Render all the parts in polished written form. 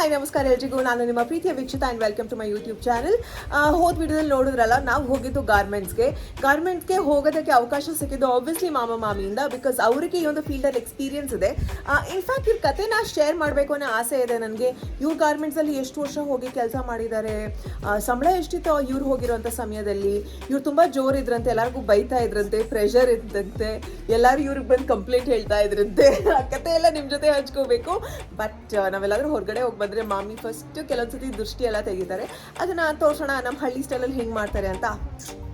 Hi ನಮಸ್ಕಾರ ಎಲ್ರಿಗೂ. ನಾನು ನಿಮ್ಮ ಪ್ರೀತಿಯ Vikshita and welcome to my YouTube channel. ಹೋದ ವಿಡಿಯೋದಲ್ಲಿ ನೋಡಿದ್ರಲ್ಲ, ನಾವು ಹೋಗಿದ್ದು ಗಾರ್ಮೆಂಟ್ಸ್ಗೆ ಹೋಗೋದಕ್ಕೆ ಅವಕಾಶ ಸಿಕ್ಕಿದ್ದು ಆಬ್ವಿಯಸ್ಲಿ ಮಾಮಿಯಿಂದ. ಬಿಕಾಸ್ ಅವರಿಗೆ ಈ ಒಂದು ಫೀಲ್ಡಲ್ಲಿ ಎಕ್ಸ್ಪೀರಿಯನ್ಸ್ ಇದೆ. ಇನ್ಫ್ಯಾಕ್ಟ್ ಇವ್ರ ಕತೆನ ಶೇರ್ ಮಾಡಬೇಕು ಅನ್ನೋ ಆಸೆ ಇದೆ ನನಗೆ. ಇವ್ರ ಗಾರ್ಮೆಂಟ್ಸಲ್ಲಿ ಎಷ್ಟು ವರ್ಷ ಹೋಗಿ ಕೆಲಸ ಮಾಡಿದ್ದಾರೆ, ಸಂಬಳ ಎಷ್ಟಿತ್ತು ಇವ್ರು ಹೋಗಿರೋಂಥ ಸಮಯದಲ್ಲಿ. ಇವ್ರು ತುಂಬ ಜೋರಿದ್ರಂತೆ, ಎಲ್ಲರಿಗೂ ಬೈತಾ ಇದ್ರಂತೆ, ಪ್ರೆಷರ್ ಇದ್ದಂತೆ, ಎಲ್ಲರೂ ಇವ್ರಿಗೆ ಬಂದು ಕಂಪ್ಲೇಂಟ್ ಹೇಳ್ತಾ ಇದ್ರಂತೆ. ಆ ಕತೆ ಎಲ್ಲ ನಿಮ್ಮ ಜೊತೆ ಹಂಚ್ಕೋಬೇಕು. ಬಟ್ ನಾವೆಲ್ಲಾದ್ರೂ ಹೊರಗಡೆ ಹೋಗಿ ಬಂದರೆ ಮಾಮಿ ಫಸ್ಟ್ ಕೆಲವೊಂದ್ಸತಿ ದೃಷ್ಟಿ ಎಲ್ಲ ತೆಗಿತಾರೆ. ಅದನ್ನ ತೋರ್ಸೋಣ ನಮ್ಮ ಹಳ್ಳಿ ಸ್ಟೈಲಲ್ಲಿ ಹೆಂಗೆ ಮಾಡ್ತಾರೆ ಅಂತ.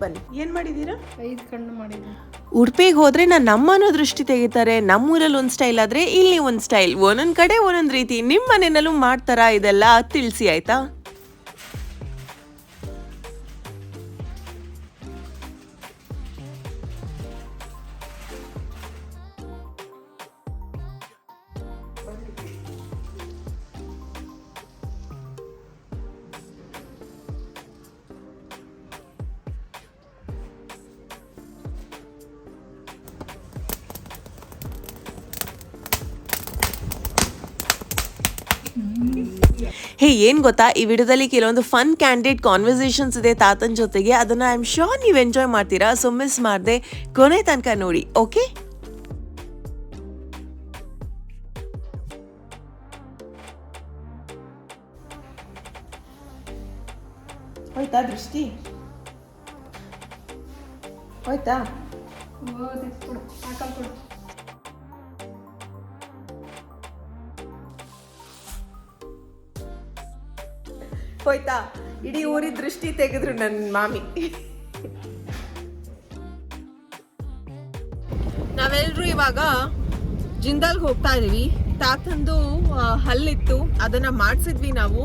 ಬನ್ನಿ. ಏನು ಮಾಡಿದ್ದೀರಾ? 5 ಕಣ್ಣು ಮಾಡಿದ್ದೀನಿ. ಉಡುಪಿಗೆ ಹೋದ್ರೆ ನಮ್ಮನೋ ದೃಷ್ಟಿ ತೆಗಿತಾರೆ. ನಮ್ಮೂರಲ್ಲಿ ಒಂದು ಸ್ಟೈಲ್ ಆದ್ರೆ ಇಲ್ಲಿ ಒಂದು ಸ್ಟೈಲ್, ಒಂದೊಂದು ಕಡೆ ಒಂದೊಂದು ರೀತಿ. ನಿಮ್ಮ ಮನೆಯಲ್ಲೂ ಮಾಡ್ತಾರಾ? ಇದೆಲ್ಲ ತಿಳಿಸಿ ಆಯ್ತಾ. ಹೇ, ಏನು ಗೊತ್ತಾ, ಈ ವಿಡಿಯೋದಲ್ಲಿ ಕೆಲವೊಂದು ಫನ್ ಕ್ಯಾಂಡಿಡೇಟ್ ಕಾನ್ವರ್ಸೇಷನ್ಸ್ ಇದೆ ತಾತನ ಜೊತೆಗೆ. ಅದನ್ನು ಐ ಆಮ್ ಶೋರ್ ನೀವು ಎಂಜಾಯ್ ಮಾಡ್ತೀರಾ. ಸೊ ಮಿಸ್ ಮಾಡದೆ ಕೊನೆ ತನಕ ನೋಡಿ, ಓಕೆ? ಹೋಯ್ತಾ ದೃಷ್ಟಿ? ಹೋಯ್ತಾ? ಹೋಯ್ತಾ? ಇಡೀ ಊರಿನ ದೃಷ್ಟಿ ತೆಗೆದ್ರು ನನ್ನ ಮಾಮಿ. ನಾವೆಲ್ಲರೂ ಇವಾಗ ಜಿಂದಾಲ್ಗೆ ಹೋಗ್ತಾ ಇದೀವಿ. ತಾತಂದು ಹಲ್ಲಿತ್ತು, ಅದನ್ನ ಮಾಡಿಸಿದ್ವಿ ನಾವು.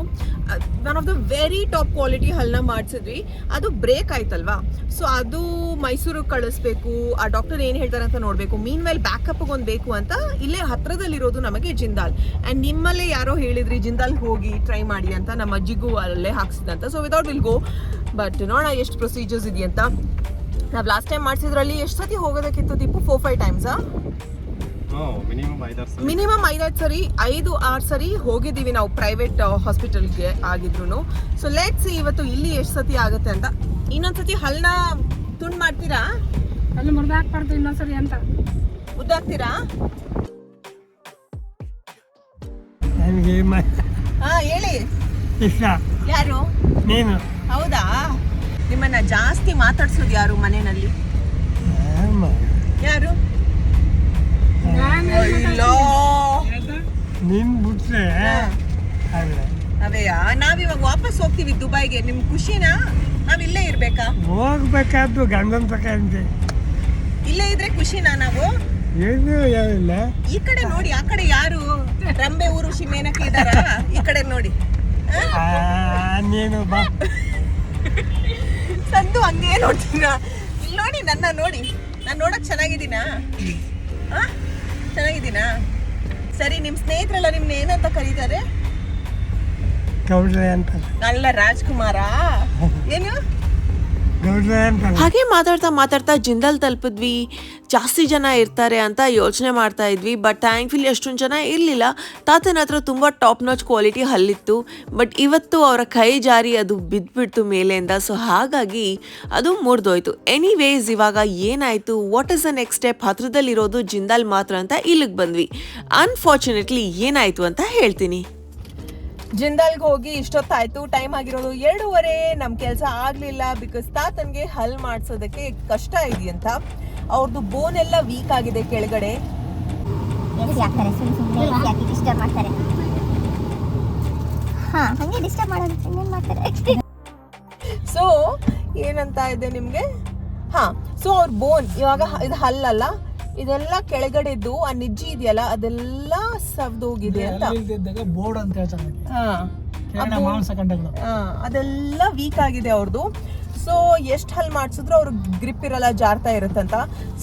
One of the very top quality ಹಲ್ಲನ್ನ ಮಾಡಿಸಿದ್ವಿ. ಅದು ಬ್ರೇಕ್ ಆಯ್ತಲ್ವಾ, ಸೊ ಅದು ಮೈಸೂರಿಗೆ ಕಳಿಸ್ಬೇಕು. ಆ ಡಾಕ್ಟರ್ ಏನು ಹೇಳ್ತಾರೆ ಅಂತ ನೋಡಬೇಕು. ಮೀನ್ ಮೇಲೆ ಬ್ಯಾಕಪ್ಗೆ ಒಂದು ಬೇಕು ಅಂತ ಇಲ್ಲೇ ಹತ್ರದಲ್ಲಿರೋದು ನಮಗೆ ಜಿಂದಾಲ್. ಆ್ಯಂಡ್ ನಿಮ್ಮಲ್ಲೇ ಯಾರೋ ಹೇಳಿದ್ರಿ ಜಿಂದಾಲ್ ಹೋಗಿ ಟ್ರೈ ಮಾಡಿ ಅಂತ. ನಮ್ಮ ಅಜ್ಜಿಗೂ ಅಲ್ಲೇ ಹಾಕ್ಸಿದಂತ. So without will go. But ನೋಡೋಣ ಎಷ್ಟು ಪ್ರೊಸೀಜರ್ಸ್ ಇದೆಯಂತ. ನಾವು ಲಾಸ್ಟ್ ಟೈಮ್ ಮಾಡಿಸಿದ್ರಲ್ಲಿ ಎಷ್ಟು ಸತಿ ಹೋಗೋದಕ್ಕಿತ್ತು ದೀಪು? 4-5 ಟೈಮ್ಸಾ? ಮಿನಿಮಮ್ 5-6 ಸರಿ, 5-6 ಸರಿ ಹೋಗಿದ್ದೀವಿ ನಾವು ಪ್ರೈವೇಟ್ ಹಾಸ್ಪಿಟಲ್ಗೆ ಆಗಿದ್ರು. ಸೊ ಲೆಟ್ಸ್ ಇವತ್ತು ಇಲ್ಲಿ ಎಷ್ಟು ಸತಿ ಆಗುತ್ತೆ ಅಂತ. ಇನ್ನೊಂದ್ಸತಿ ಹಲ್ನ ತುಂಡು ಮಾಡ್ತೀರಾ? ಅಲ್ಲಿ ಮುರಿದು ಹಾಕ್ಬಾರ್ದು ಇನ್ನೊಂದ್ಸರಿ ಅಂತ. ಮುದ್ದಾಕ್ತೀರಾ? ಹಾ ಹೇಳಿ. ಯಾರು? ನೀನು. ಹೌದಾ? ನಿಮ್ಮನ್ನ ಜಾಸ್ತಿ ಮಾತಾಡ್ಸೋದು ಯಾರು ಮನೆಯಲ್ಲಿ? ಯಾರು? ಅವೆಯಾ? ನಾವಿವಾಗ ವಾಪಸ್ ಹೋಗ್ತೀವಿ ದುಬೈಗೆ. ನಿಮ್ ಖುಷಿನಾ? ನಾವ್ ಇಲ್ಲೇ ಇರ್ಬೇಕಾ? ಹೋಗ್ಬೇಕಾದ್ದು ಗಂಡನ ತಕ. ಇಲ್ಲೇ ಇದ್ರೆ ಖುಷಿನಾ ನಾವು? ಈ ಕಡೆ ನೋಡಿ, ಆ ಕಡೆ ಯಾರು? ರಂಬೆ ಊರು ಮೇನಕ್ಕೆ ಇದಾರ? ಈ ಕಡೆ ನೋಡಿ. ನೀನು ಬಾ. ಸಂದು ಹಂಗೆ ನೋಡ್ತೀನ? ಇಲ್ಲಿ ನೋಡಿ, ನನ್ನ ನೋಡಿ. ನಾನು ನೋಡಕ್ ಚೆನ್ನಾಗಿದ್ದೀನಾ? ಚೆನ್ನಾಗಿದ್ದೀನಾ? ಸರಿ, ನಿಮ್ ಸ್ನೇಹಿತರೆಲ್ಲ ನಿಮ್ನ ಏನಂತ ಕರೀತಾರೆ? ಗೌಡ್ರೆ ಅಂತ. ಅಲ್ಲ, ರಾಜ್ಕುಮಾರ ಏನು? ಹಾಗೆ ಮಾತಾಡ್ತಾ ಜಿಂದಾಲ್ ತಲುಪಿದ್ವಿ. ಜಾಸ್ತಿ ಜನ ಇರ್ತಾರೆ ಅಂತ ಯೋಚನೆ ಮಾಡ್ತಾ ಇದ್ವಿ. ಬಟ್ ಥ್ಯಾಂಕ್ಫುಲಿ ಅಷ್ಟೊಂದು ಜನ ಇರಲಿಲ್ಲ. ತಾತನ ಹತ್ರ ತುಂಬ ಟಾಪ್ ನಾಚ್ ಕ್ವಾಲಿಟಿ ಹಲ್ಲಿತ್ತು. ಬಟ್ ಇವತ್ತು ಅವರ ಕೈ ಜಾರಿ ಅದು ಬಿದ್ದುಬಿಡ್ತು ಮೇಲೆಯಿಂದ. ಸೊ ಹಾಗಾಗಿ ಅದು ಮುರಿದೋಯ್ತು. ಎನಿವೇಸ್, ಇವಾಗ ಏನಾಯಿತು, what is the next step? ಹತ್ರದಲ್ಲಿರೋದು ಜಿಂದಾಲ್ ಮಾತ್ರ ಅಂತ ಇಲ್ಲಿಗೆ ಬಂದ್ವಿ. ಅನ್ಫಾರ್ಚುನೇಟ್ಲಿ ಏನಾಯಿತು ಅಂತ ಹೇಳ್ತೀನಿ. ಜಿಂದಾಲ್ಗೆ ಹೋಗಿ ಇಷ್ಟೊತ್ತಾಯ್ತು. ಟೈಮ್ ಆಗಿರೋದು 2:30. ನಮ್ಮ ಕೆಲಸ ಆಗಲಿಲ್ಲ. ಬಿಕಾಸ್ ತಾತನ್ಗೆ ಹಲ್ ಮಾಡಿಸೋದಕ್ಕೆ ಕಷ್ಟ ಇದೆಯಂತ. ಅವ್ರದ್ದು ಬೋನ್ ಎಲ್ಲ ವೀಕ್ ಆಗಿದೆ ಕೆಳಗಡೆ. ಸೊ ಏನಂತ ಇದೆ ನಿಮ್ಗೆ? ಸೊ ಅವ್ರ ಬೋನ್ ಇವಾಗ ಇದು ಹಲ್ಲಲ್ಲ, ಇದೆಲ್ಲ ಕೆಳಗಡೆದ್ದು ಆ ನಿಜ್ಜಿ ಇದೆಯಲ್ಲ ಅದೆಲ್ಲ ಸವ್ದೋಗಿದೆ ಅಂತ. ಅದೆಲ್ಲ ವೀಕ್ ಆಗಿದೆ ಅವ್ರದ್ದು. ಸೊ ಎಷ್ಟು ಹಲ್ ಮಾಡಿಸಿದ್ರು ಅವ್ರಿಗೆ ಗ್ರಿಪ್ ಇರಲ್ಲ, ಜಾರ್ತಾ ಇರುತ್ತಂತ.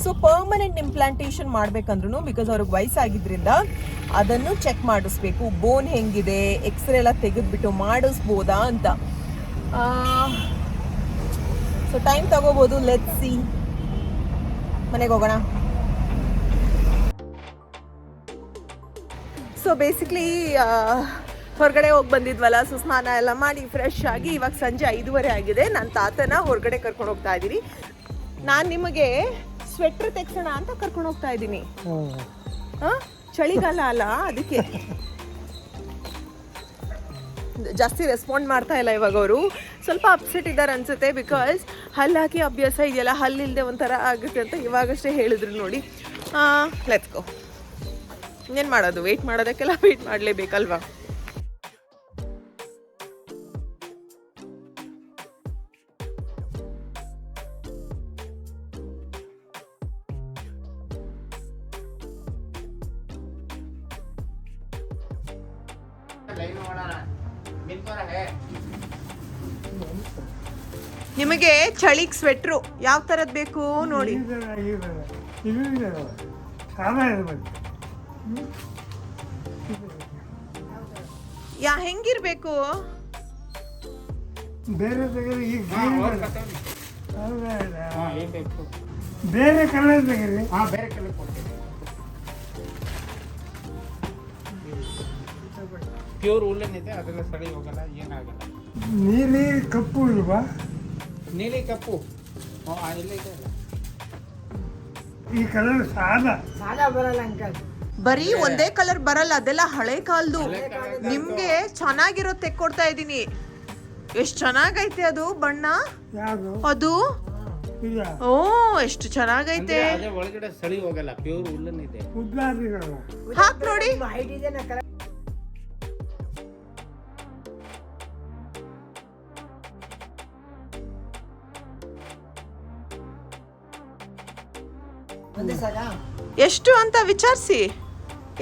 ಸೊ ಪರ್ಮನೆಂಟ್ ಇಂಪ್ಲಾಂಟೇಶನ್ ಮಾಡ್ಬೇಕಂದ್ರು, ಬಿಕಾಸ್ ಅವ್ರಿಗೆ ವಯಸ್ಸಾಗಿದ್ರಿಂದ ಅದನ್ನು ಚೆಕ್ ಮಾಡಿಸ್ಬೇಕು. ಬೋನ್ ಹೆಂಗಿದೆ, ಎಕ್ಸ್ರೇ ಎಲ್ಲ ತೆಗೆದ್ಬಿಟ್ಟು ಮಾಡಿಸ್ಬೋದಾ ಅಂತ. ಸೊ ಟೈಮ್ ತಗೋಬೋದು. Let's see. ಮನೆಗೆ ಹೋಗೋಣ. ಸೊ ಬೇಸಿಕ್ಲಿ ಹೊರಗಡೆ ಹೋಗಿ ಬಂದಿದ್ವಲ್ಲ, ಸೊ ಸ್ನಾನ ಎಲ್ಲ ಮಾಡಿ ಫ್ರೆಶ್ ಆಗಿ ಇವಾಗ ಸಂಜೆ 5:30 ಆಗಿದೆ. ನನ್ನ ತಾತನ ಹೊರಗಡೆ ಕರ್ಕೊಂಡು ಹೋಗ್ತಾ ಇದ್ದೀನಿ. ನಾನು ನಿಮಗೆ ಸ್ವೆಟ್ರ್ ತೆಗ್ಸೋಣ ಅಂತ ಕರ್ಕೊಂಡು ಹೋಗ್ತಾ ಇದ್ದೀನಿ. ಚಳಿಗಾಲ ಅಲ್ಲ, ಅದಕ್ಕೆ ಜಾಸ್ತಿ ರೆಸ್ಪಾಂಡ್ ಮಾಡ್ತಾ ಇಲ್ಲ ಇವಾಗ. ಅವರು ಸ್ವಲ್ಪ ಅಪ್ಸೆಟ್ ಇದ್ದಾರೆ ಅನ್ಸುತ್ತೆ, ಬಿಕಾಸ್ ಹಲ್ಲು ಹಾಕಿ ಅಭ್ಯಾಸ ಇದೆಯಲ್ಲ, ಹಲ್ಲಿಲ್ಲದೆ ಒಂಥರ ಆಗುತ್ತೆ ಅಂತ ಇವಾಗಷ್ಟೇ ಹೇಳಿದ್ರು ನೋಡಿ. Let's go. ಇನ್ನೇನು ಮಾಡೋದು, ವೆಯ್ಟ್ ಮಾಡೋದಕ್ಕೆಲ್ಲ ವೆಯ್ಟ್ ಮಾಡಲೇಬೇಕಲ್ವಾ. ನಿಮಗೆ ಚಳಿಗೆ ಸ್ವೆಟ್ರು ಯಾವ ಥರದ್ದು ಬೇಕು ನೋಡಿ. ಹೆಂಗಿರ್ಬೇಕು? ಬೇರೆ ಬೇರೆ ಕಲರ್ ತೆಗೀರಿ. ಬೇರೆ ಕಲರ್ ಕೊಡ್ತೀವಿ. ಪ್ಯೂರ್ ಉಲ್ಲನ್ ಇದೆ, ಅದೆಲ್ಲ ಸರಿ ಹೋಗಲ್ಲ, ಏನಾಗಲ್ಲ. ನೀಲಿ ಕಪ್ಪು ಇಲ್ವಾ? ನೀಲಿ ಕಪ್ಪು ಇಲ್ಲ ಇದೆ. ಈ ಕಲರ್ ಸಾದಾ ಬರಲ್ಲ ಅಂಕಲ್. ಬರೀ ಒಂದೇ ಕಲರ್ ಬರಲ್ಲ, ಅದೆಲ್ಲ ಹಳೆ ಕಾಲದ್ದು. ನಿಮ್ಗೆ ಚೆನ್ನಾಗಿರೋ ತೆಕ್ಕೊಡ್ತಾ ಇದ್ದೀನಿ. ಎಷ್ಟು ಚೆನ್ನಾಗೈತೆ ಅದು ಬಣ್ಣ. ಅದು ಓ ಎಷ್ಟು ಚೆನ್ನಾಗೈತೆ. ಒಳಗಡೆ ಸಳಿ ಹೋಗಲ್ಲ, ಪ್ಯೂರ್ ಉಲ್ಲನ್ ಇದೆ. ಹಾಕ್ ನೋಡಿ. ಎಷ್ಟು ಅಂತ ವಿಚಾರಿಸಿ.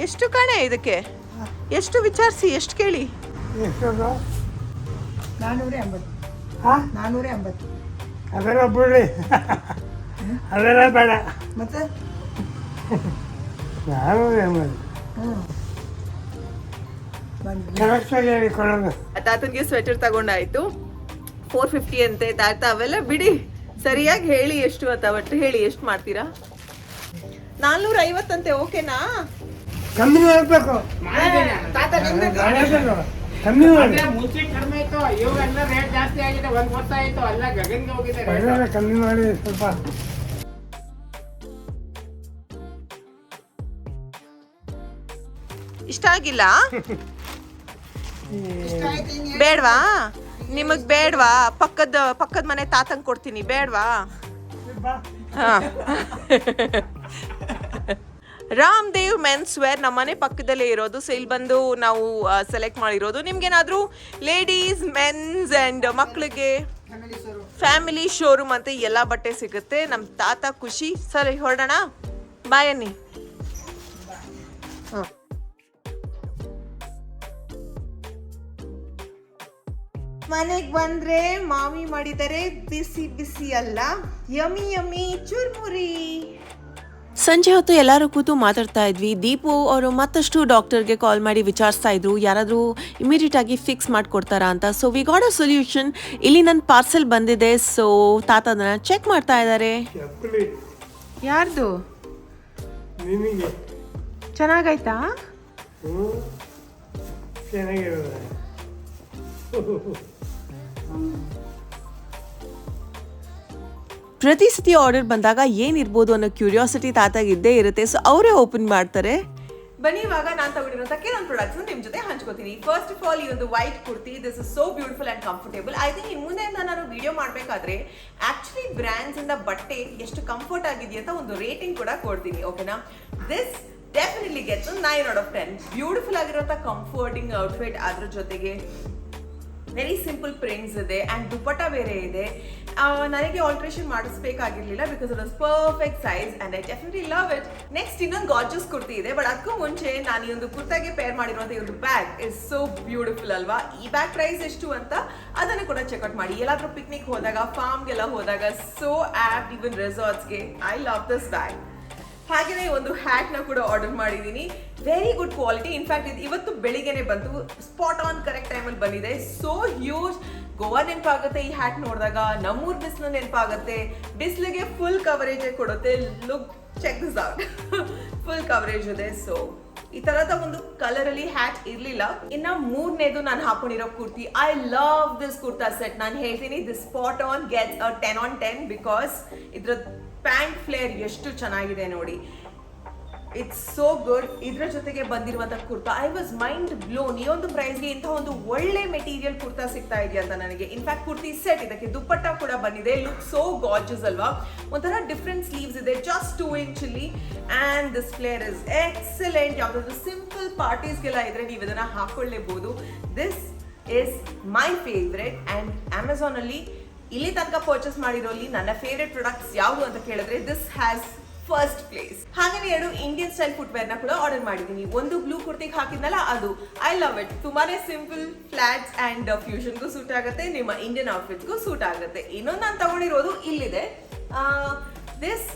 ಎಷ್ಟು ಕಣೆ ಇದಕ್ಕೆ? ಎಷ್ಟು ವಿಚಾರಿಸಿ, ಎಷ್ಟು ಕೇಳಿ? 480. ಅದೆಲ್ಲ ಬಿಡ್ರಿ, ಅದೆಲ್ಲ ಬೇಡ. ಮತ್ತೆ 480 ಕರೆಕ್ಟಾಗಿ ಹೇಳಿ ಕೊಡೋದು. ತಾತನ್ಗೆ ಸ್ವೆಟರ್ ತಗೊಂಡಾಯ್ತು. 450 ಅಂತೆ. ತಾತ ಅವೆಲ್ಲ ಬಿಡಿ, ಸರಿಯಾಗಿ ಹೇಳಿ ಎಷ್ಟು ಅಂತ. ಒಟ್ಟು ಹೇಳಿ ಎಷ್ಟು ಮಾಡ್ತೀರಾ? 450 ಅಂತೆ. ಓಕೆನಾ? ಕಮ್ಮಿ ಮಾಡಬೇಕು. ಕಮ್ಮಿ ಮಾಡಿ. ಮುಂಚೆ ಕಡಿಮೆ ಇತ್ತು, ಇವಾಗೆಲ್ಲ ರೇಟ್ ಜಾಸ್ತಿ ಆಗಿದೆ. 1 ವರ್ಷ ಆಯ್ತು, ಎಲ್ಲ ಗಗನ್ಗೆ ಹೋಗಿದೆ. ಕಮ್ಮಿ ಮಾಡಿ ಸ್ವಲ್ಪ. ಇಷ್ಟ ಆಗಿಲ್ಲ? ಬೇಡ್ವಾ? ನಿಮಗ್ ಬೇಡ್ವಾ? ಪಕ್ಕದ ಮನೆ ತಾತಂಗ್ ಕೊಡ್ತೀನಿ, ಬೇಡ್ವಾ? ರಾಮದೇವ್ ಮೆನ್ಸ್ ವೇರ್ ನಮ್ಮನೆ ಪಕ್ಕದಲ್ಲೇ ಇರೋದು. ಸೊ ಇಲ್ಲಿ ಬಂದು ನಾವು ಸೆಲೆಕ್ಟ್ ಮಾಡಿರೋದು. ನಿಮ್ಗೇನಾದ್ರೂ ಲೇಡೀಸ್, ಮೆನ್ಸ್ ಅಂಡ್ ಮಕ್ಳಿಗೆ ಫ್ಯಾಮಿಲಿ ಶೋರೂಮ್ ಅಂತ ಎಲ್ಲ ಬಟ್ಟೆ ಸಿಗುತ್ತೆ. ನಮ್ಮ ತಾತ ಖುಷಿ. ಸರಿ ಹೊರಡೋಣ, ಬಾಯ್ ಅನ್ನಿ. ಮನೆಗೆ ಬಂದ್ರೆ ಮಾಮಿ ಮಾಡಿದರೆ ಬಿಸಿ ಬಿಸಿ ಅಲ್ಲ, ಯಮಿ ಯಮಿ ಚುರ್ಮುರಿ. ಸಂಜೆ ಹೊತ್ತು ಎಲ್ಲರೂ ಕೂತು ಮಾತಾಡ್ತಾ ಇದ್ವಿ. ದೀಪು ಅವರು ಮತ್ತಷ್ಟು ಡಾಕ್ಟರ್ಗೆ ಕಾಲ್ ಮಾಡಿ ವಿಚಾರಿಸ್ತಾ ಇದ್ರು, ಯಾರಾದರೂ ಇಮಿಡಿಯೇಟ್ ಆಗಿ ಫಿಕ್ಸ್ ಮಾಡಿಕೊಡ್ತಾರಾ ಅಂತ. So we got a solution. ಇಲ್ಲಿ ನನ್ನ ಪಾರ್ಸೆಲ್ ಬಂದಿದೆ. ಸೊ ತಾತ ಅದನ್ನ ಚೆಕ್ ಮಾಡ್ತಾ ಇದ್ದಾರೆ. ಯಾರ್ದು? ಚೆನ್ನಾಗಾಯ್ತಾ? ಪ್ರತಿ ಸತಿ ಆರ್ಡರ್ ಬಂದಾಗ ಏನಿರ್ಬೋದು ಅನ್ನೋ ಕ್ಯೂರಿಯಾಸಿಟಿ ತಾತಾಗ ಇದ್ದೇ ಇರುತ್ತೆ. ಸೊ ಅವರೇ ಓಪನ್ ಮಾಡ್ತಾರೆ. ಬನ್ನಿ ಇವಾಗ ನಾನು ತಗೊಂಡಿರೋಂಥ ಕೆಲವೊಂದು ಪ್ರಾಡಕ್ಟ್ಸ್ ನಿಮ್ಮ ಜೊತೆ ಹಂಚ್ಕೋತೀನಿ. ಫಸ್ಟ್ ಆಫ್ ಆಲ್ ಈ ಒಂದು white kurti, this is so beautiful and comfortable. I think ಇನ್ನು ಮುಂದೆಯಿಂದ ನಾನು ವಿಡಿಯೋ ಮಾಡಬೇಕಾದ್ರೆ ಆ್ಯಕ್ಚುಲಿ ಬ್ರ್ಯಾಂಡ್ಸಿಂದ ಬಟ್ಟೆ ಎಷ್ಟು ಕಂಫರ್ಟ್ ಆಗಿದೆ ಅಂತ ಒಂದು ರೇಟಿಂಗ್ ಕೂಡ ಕೊಡ್ತೀನಿ, ಓಕೆನಾ? This definitely gets 9 out of 10. Beautiful ಆಗಿರೋಂಥ ಕಂಫರ್ಟಿಂಗ್ ಔಟ್ಫಿಟ್, ಅದ್ರ ಜೊತೆಗೆ ವೆರಿ ಸಿಂಪಲ್ ಪ್ರಿಂಟ್ಸ್ ಇದೆ ಆ್ಯಂಡ್ ದುಪ್ಪಟ್ಟ ಬೇರೆ ಇದೆ. ನನಗೆ ಆಲ್ಟ್ರೇಷನ್ ಮಾಡಿಸ್ಬೇಕಾಗಿರ್ಲಿಲ್ಲ, because it was perfect size and I definitely love it. Next ಇನ್ನೊಂದು ಗಾರ್ಜಸ್ ಕುರ್ತಿ ಇದೆ, ಬಟ್ ಅದಕ್ಕೂ ಮುಂಚೆ ನಾನು ಈ ಒಂದು ಕುರ್ತಾಗೆ ಪೇರ್ ಮಾಡಿರುವಂಥ ಈ ಒಂದು ಬ್ಯಾಗ್ ಇಸ್ ಸೋ ಬ್ಯೂಟಿಫುಲ್ ಅಲ್ವಾ? ಈ ಬ್ಯಾಗ್ ಪ್ರೈಸ್ ಎಷ್ಟು ಅಂತ ಅದನ್ನು ಕೂಡ ಚೆಕ್ಔಟ್ ಮಾಡಿ. ಎಲ್ಲಾದರೂ ಪಿಕ್ನಿಕ್ ಹೋದಾಗ, ಫಾರ್ಮ್ಗೆಲ್ಲ ಹೋದಾಗ, ಸೋ ಆ್ಯಪ್, ಈವನ್ ರೆಸಾರ್ಟ್ಸ್ಗೆ. I love this bag. ಹಾಗೆಯೇ ಒಂದು ಹ್ಯಾಟ್ನ ಕೂಡ ಆರ್ಡರ್ ಮಾಡಿದ್ದೀನಿ. Very good quality. ಇನ್ಫ್ಯಾಕ್ಟ್ ಇದು ಇವತ್ತು ಬೆಳಿಗ್ಗೆನೆ ಬಂತು, ಸ್ಪಾಟ್ ಆನ್ ಕರೆಕ್ಟ್ ಟೈಮಲ್ಲಿ ಬಂದಿದೆ. So huge. ಗೋವಾ ನೆನಪಾಗುತ್ತೆ ಈ ಹ್ಯಾಟ್ ನೋಡಿದಾಗ, ನಮ್ಮೂರ್ ಬಿಸಿಲು ನೆನಪಾಗುತ್ತೆ. ಬಿಸಿಲಿಗೆ ಫುಲ್ ಕವರೇಜ್ ಕೊಡುತ್ತೆ. Look, check this out. Full coverage ಇದೆ. ಸೊ ಈ ತರದ ಒಂದು ಕಲರ್ ಅಲ್ಲಿ ಹ್ಯಾಟ್ ಇರ್ಲಿಲ್ಲ. ಇನ್ನ ಮೂರನೇದು ನಾನು ಹಾಕೊಂಡಿರೋ kurti, I love this kurta set. ನಾನು ಹೇಳ್ತೀನಿ this spot on get 10 on 10 because ಇದ್ರ ಪ್ಯಾಂಟ್ ಫ್ಲೇರ್ ಎಷ್ಟು ಚೆನ್ನಾಗಿದೆ ನೋಡಿ. It's so good. ಇದ್ರ ಜೊತೆಗೆ ಬಂದಿರುವಂತ kurta I was mind blown. ಈ ಒಂದು ಪ್ರೈಸ್ಗೆ ಇಂಥ ಒಂದು ಒಳ್ಳೆ ಮೆಟೀರಿಯಲ್ ಕುರ್ತಾ ಸಿಗ್ತಾ ಇದೆಯಾ ಅಂತ ನನಗೆ. ಇನ್ಫ್ಯಾಕ್ಟ್ ಕುರ್ತಿ ಸೆಟ್, ಇದಕ್ಕೆ ದುಪ್ಪಟ್ಟ ಕೂಡ ಬಂದಿದೆ. ಲುಕ್ ಸೋ ಗಾರ್ಜಸ್ ಅಲ್ವಾ. ಒಂಥರ ಡಿಫ್ರೆಂಟ್ ಸ್ಲೀವ್ಸ್ ಇದೆ, ಜಸ್ಟ್ 2 inch ಅಲ್ಲಿ. And this flare is excellent. ಯಾವುದಾದ್ರು ಸಿಂಪಲ್ ಪಾರ್ಟೀಸ್ಗೆಲ್ಲ ಇದ್ರೆ ನೀವು ಇದನ್ನ ಹಾಕೊಳ್ಳೇಬಹುದು. This is my favourite. And Amazon ಅಲ್ಲಿ ಇಲ್ಲಿ ತನಕ ಪರ್ಚೇಸ್ ಮಾಡಿರೋಲ್ಲಿ ನನ್ನ ಫೇವ್ರೆಟ್ ಪ್ರಾಡಕ್ಟ್ಸ್ ಯಾವುದು ಅಂತ ಕೇಳಿದ್ರೆ ದಿಸ್ ಹ್ಯಾಸ್ ಫಸ್ಟ್ ಪ್ಲೇಸ್. ಹಾಗೆ 2 ಇಂಡಿಯನ್ ಸ್ಟೈಲ್ ಫುಟ್ವೇರ್ ನ ಕೂಡ ಆರ್ಡರ್ ಮಾಡಿದ್ದೀನಿ. ಒಂದು ಬ್ಲೂ ಕುರ್ತಿಗೆ ಹಾಕಿದ್ನಲ್ಲ ಅದು ಐ ಲವ್ ಇಟ್. ತುಂಬಾನೇ ಸಿಂಪಲ್, ಫ್ಲಾಟ್ಸ್ ಅಂಡ್ ಫ್ಯೂಷನ್ಗೂ ಸೂಟ್ ಆಗುತ್ತೆ, ನಿಮ್ಮ ಇಂಡಿಯನ್ ಔಟ್ಫಿಟ್ಸ್ಗೂ ಸೂಟ್ ಆಗುತ್ತೆ. ಇನ್ನೊಂದು ನಾನು ತಗೊಂಡಿರೋದು ಇಲ್ಲಿದೆ. This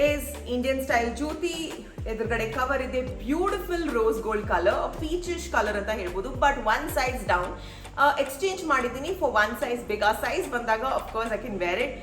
is Indian style jutti. ಎದುರುಗಡೆ ಕವರ್ ಇದೆ, beautiful rose gold colour, peachish colour ಅಂತ ಹೇಳ್ಬೋದು. But 1 size down. ಎಕ್ಸ್ಚೇಂಜ್ ಮಾಡಿದ್ದೀನಿ ಫಾರ್ 1 size ಬಿಗ್. ಆ ಸೈಜ್ ಬಂದಾಗ of course I can wear it.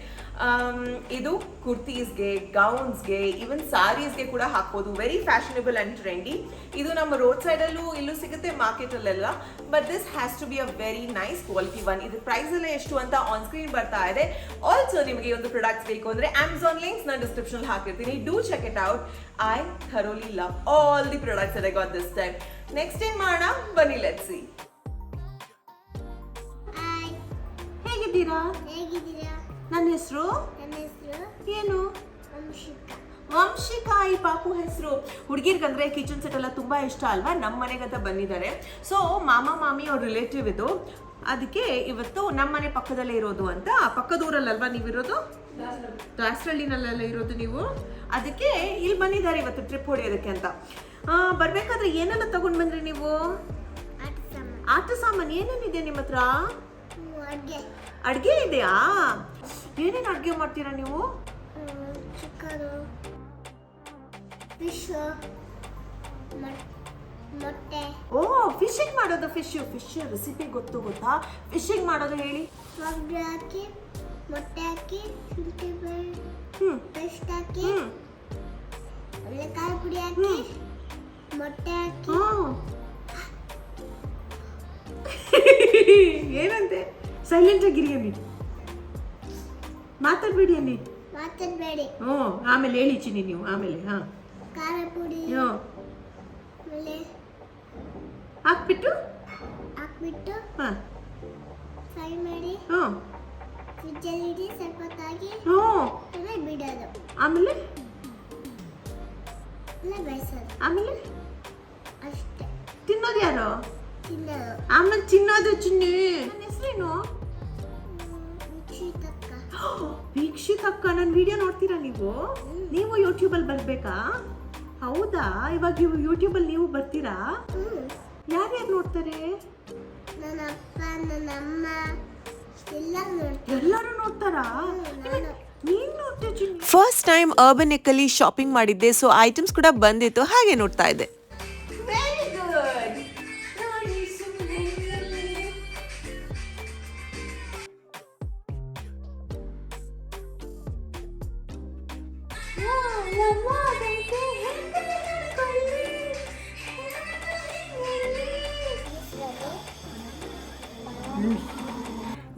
ಇದು ಕುರ್ತೀಸ್ಗೆ, ಗೌನ್ಸ್ಗೆ, ಈವನ್ ಸಾರೀಸ್ಗೆ ಕೂಡ ಹಾಕ್ಬೋದು. Very fashionable and trendy. ಇದು ನಮ್ಮ ರೋಡ್ ಸೈಡಲ್ಲೂ ಇಲ್ಲೂ ಸಿಗುತ್ತೆ, ಮಾರ್ಕೆಟಲ್ಲೆಲ್ಲ. But this has to be a very nice quality one. ಇದು ಪ್ರೈಸ್ ಎಲ್ಲ ಎಷ್ಟು ಅಂತ ಆನ್ ಸ್ಕ್ರೀನ್ ಬರ್ತಾ ಇದೆ. ಆಲ್ಸೋ ನಿಮಗೆ ಒಂದು ಪ್ರಾಡಕ್ಟ್ಸ್ ಬೇಕು ಅಂದರೆ ಅಮೆಝಾನ್ ಲಿಂಕ್ಸ್ ನಾನು ಡಿಸ್ಕ್ರಿಪ್ಷನ್ ಹಾಕಿರ್ತೀನಿ. Do check it out. I thoroughly love all the products that I got this time. Next ಏನ್ ಮಾಡೋಣ ಬನ್ನಿ, ಲೆಟ್ಸ್ ಸಿ. ಹೇಗಿದ್ದೀರಾ? ನನ್ನ ಹೆಸರು ಏನು? ವಂಶಿಕಾ. ಈ ಪಾಪು ಹೆಸರು. ಹುಡುಗಿರ್ಗಂದ್ರೆ ಕಿಚನ್ ಸೆಟ್ ಎಲ್ಲ ತುಂಬಾ ಇಷ್ಟ ಅಲ್ವಾ. ನಮ್ಮ ಮನೆಗಂತ ಬಂದಿದ್ದಾರೆ. ಸೊ ಮಾಮ ಮಾಮಿ ಅವ್ರ ರಿಲೇಟಿವ್ ಇದು. ಅದಕ್ಕೆ ಇವತ್ತು ನಮ್ಮ ಮನೆ ಪಕ್ಕದಲ್ಲೇ ಇರೋದು ಅಂತ. ಪಕ್ಕದೂರಲ್ಲಲ್ವಾ ನೀವಿರೋದು? ದಾಸರಳ್ಳಿನಲ್ಲೆಲ್ಲ ಇರೋದು ನೀವು. ಅದಕ್ಕೆ ಇಲ್ಲಿ ಬಂದಿದ್ದಾರೆ ಇವತ್ತು ಟ್ರಿಪ್ ಹೊಡೆಯೋದಕ್ಕೆ ಅಂತ. ಬರ್ಬೇಕಾದ್ರೆ ಏನೆಲ್ಲ ತಗೊಂಡ್ ಬಂದ್ರಿ ನೀವು? ಆಟ ಸಾಮಾನು ಏನೇನಿದೆ ನಿಮ್ಮ ಹತ್ರ? ಅಡ್ಗೆ ಇದೆಯಾ? ಏನೇನು ಅಡ್ಗೆ ಮಾಡ್ತೀರಾ ನೀವು? ಚಿಕನ್, ಫಿಶ್, ಮೊಟ್ಟೆ. ಓ, ಫಿಶಿಂಗ್ ಮಾಡೋದು. ಫಿಶ್ ರೆಸಿಪಿ ಗೊತ್ತಾ? ಫಿಶಿಂಗ್ ಮಾಡೋದು ಹೇಳಿ. ಒಗ್ಗರಣೆ ಹಾಕಿ, ಮೊಟ್ಟೆ ಹಾಕಿ, ಶುಂಠಿ ಪೇಸ್ಟ್ ಹಾಕಿ, ಕಾಯಿ ಪುಡಿ ಹಾಕಿ, ಮೊಟ್ಟೆ ಹಾಕಿ. ಏನಂತೆ? ಸೈಲೆಂಟ್ ಆಗಿರಿ ಅನ್ನಿ, ಮಾತಾಡ್ಬೇಡಿ ಅನ್ನಿ. ಆಮೇಲೆ ಹೇಳಿ ಚಿನ್ನಿ ನೀವು. ಆಮೇಲೆ ಖಾರ ಪುಡಿ ಆಮೇಲೆ ಹಾಕ್ಬಿಟ್ಟು ಫ್ರೈ ಮಾಡಿ ಫ್ರಿಜ್ಜಲ್ಲಿ ಇಡಿ. ಸ್ವಲ್ಪ ಹೊತ್ತಾಗಿ ಬಿಡೋದು. ಆಮೇಲೆ ಬೇಯಿಸೋದು. ಆಮೇಲೆ ಅಷ್ಟೇ. ತಿನ್ನೋದು ಯಾರು? ತಿನ್ನೋದು. ಆಮೇಲೆ ತಿನ್ನೋದು ಚಿನ್ನಿ. ನನ್ನ ಹೆಸರೇನು? ವೀಕ್ಷಿತಕ್ಕ. ನನ್ನ ವಿಡಿಯೋ ನೋಡ್ತೀರಾ ನೀವು? ನೀವು ಯೂಟ್ಯೂಬಲ್ಲಿ ಬರ್ಬೇಕಾ? ಹೌದಾ? ಇವಾಗ ಯೂಟ್ಯೂಬಲ್ಲಿ ನೀವು ಬರ್ತೀರಾ? ಯಾರ್ಯಾರು ನೋಡ್ತಾರೆ? ನನ್ನ ಅಪ್ಪ, ನನ್ನ ಅಮ್ಮ ಎಲ್ಲರೂ ನೋಡ್ತಾರಾ? ನೀನ್ ನೋಡ್ತೀಯ ಚಿನ್ನಿ? ಫಸ್ಟ್ ಟೈಮ್ ಅರ್ಬನ್ ಎಕ್ಕಲ್ಲಿ ಶಾಪಿಂಗ್ ಮಾಡಿದ್ದೆ. ಸೊ ಐಟಮ್ಸ್ ಕೂಡ ಬಂದಿತ್ತು, ಹಾಗೆ ನೋಡ್ತಾ ಇದ್ದೆ. Very good.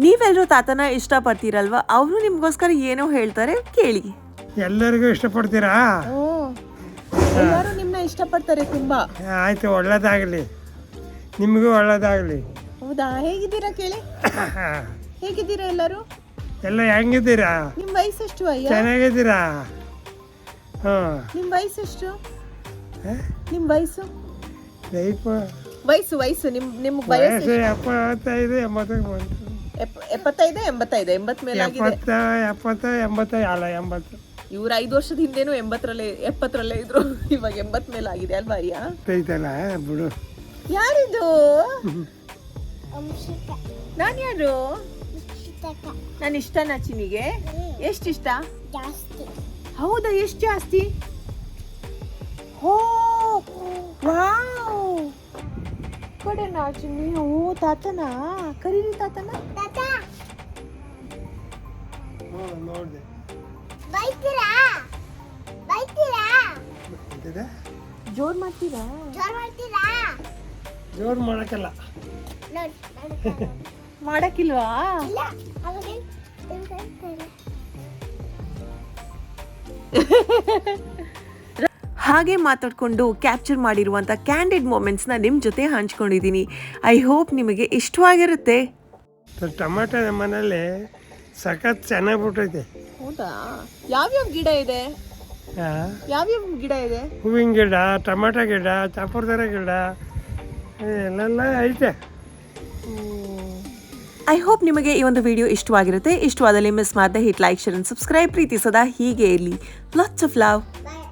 ನೀವೆಲ್ಲರೂ ತಾತನ ಇಷ್ಟಪಡ್ತೀರಲ್ವಾ? ಅವರು ನಿಮ್ಗೋಸ್ಕರ ಏನೋ ಹೇಳ್ತಾರೆ, ಕೇಳಿ. ಎಲ್ಲರಿಗೂ ಇಷ್ಟಪಡ್ತೀರಾ? ಎಲ್ಲರೂ ನಿಮ್ಮನ್ನ ಇಷ್ಟಪಡ್ತಾರೆ ತುಂಬಾ. ಆಯ್ತು, ಒಳ್ಳೇದಾಗಲಿ, ನಿಮಗೂ ಒಳ್ಳೇದಾಗಲಿ. ಹೌದಾ? ಹೇಗಿದ್ದೀರಾ ಕೇಳಿ. ಹೇಗಿದ್ದೀರಾ ಎಲ್ಲರೂ? ಎಲ್ಲ ಹೆಂಗಿದ್ದೀರಾ? ನಿಮ್ಮ ವಯಸ್ಸು ಎಷ್ಟು ಅಯ್ಯ? ಚೆನ್ನಾಗಿದ್ದೀರಾ? ನಿಮ್ಮ ವಯಸ್ಸು ಎಷ್ಟು? ನಿಮ್ಮ ವಯಸ್ಸು ವಯಸ್ಸು ನಿಮ್ಮ ವಯಸ್ಸು 75 80 ಬಂತು. 75 85 80 ಮೇಲೆ ಆಗಿದೆ. 70 80 ಅಲ್ಲ 80. ಇವ್ರು 5 ವರ್ಷದ ಹಿಂದೆನೂ 70ರಲ್ಲೇ ಇದ್ರು. ಇವಾಗ 80 ಮೇಲೆ ಆಗಿದೆ ಅಲ್ವಾ ಅಯ್ಯ? ಐತಲ್ಲ ಬಿಡು. ಯಾರಿದು? ನಾನು ಯಾರು? ನಾನು ಇಷ್ಟನಾ ಚಿನ್ನಿಗೆ? ಎಷ್ಟು ಇಷ್ಟ? ಜಾಸ್ತಿ. ಹೌದಾ? ಎಷ್ಟು ಜಾಸ್ತಿ? ಓ ವಾವ್, ಕೊಡೋಣ ಚಿನ್ನಿ. ಓ ತಾತನಾ? ಕರೀರಿ ತಾತನ. ನೋಡಿದೆ. ಜೋರ್ ಮಾಡ್ತೀರಾ? ಜೋರ್ ಮಾಡ್ತೀರಾ? ಜೋರು ಮಾಡೋಕ್ಕಲ್ಲ. ನೋಡಿ ಮಾಡ್ತಾರೆ. ಮಾಡಕ್ಕಿಲ್ವಾ? ಇಲ್ಲ ಅವಾಗ ತಿಳ್ಕೊಳ್ತಾರೆ. ಹಾಗೆ ಮಾತಾಡಿಕೊಂಡು ಕ್ಯಾಪ್ಚರ್ ಮಾಡಿರುವಂಥ ಕ್ಯಾಂಡಿಡ್ ಮೂಮೆಂಟ್ಸ್ನ ನಿಮ್ಮ ಜೊತೆ ಹಂಚ್ಕೊಂಡಿದ್ದೀನಿ. ಐ ಹೋಪ್ ನಿಮಗೆ ಇಷ್ಟವಾಗಿರುತ್ತೆ. ಟೊಮೆಟೊ ನಮ್ಮ ಮನೇಲಿ ಸಖತ್ ಚೆನ್ನಾಗಿ ಬಿಟ್ಟೈತೆ. ಹೌದಾ? ಯಾವ್ಯಾವ ಗಿಡ ಇದೆ? ಯಾವ್ಯಾವ ಗಿಡ ಇದೆ? ಹೂವಿನ ಗಿಡ, ಟೊಮೆಟೊ ಗಿಡ, ಚಾಪುರ್ದರ ಗಿಡ ಎಲ್ಲೆಲ್ಲ ಐತೆ. ಐ ಹೋಪ್ ನಿಮಗೆ ಈ ಒಂದು ವಿಡಿಯೋ ಇಷ್ಟವಾಗಿರುತ್ತೆ. ಇಷ್ಟವಾದಲ್ಲಿ ಮಿಸ್ ಮಾಡದೆ hit like share and subscribe. ಪ್ರೀತಿ ಸದಾ ಹೀಗೆ ಇರಲಿ. Lots of love. ಬಾಯ್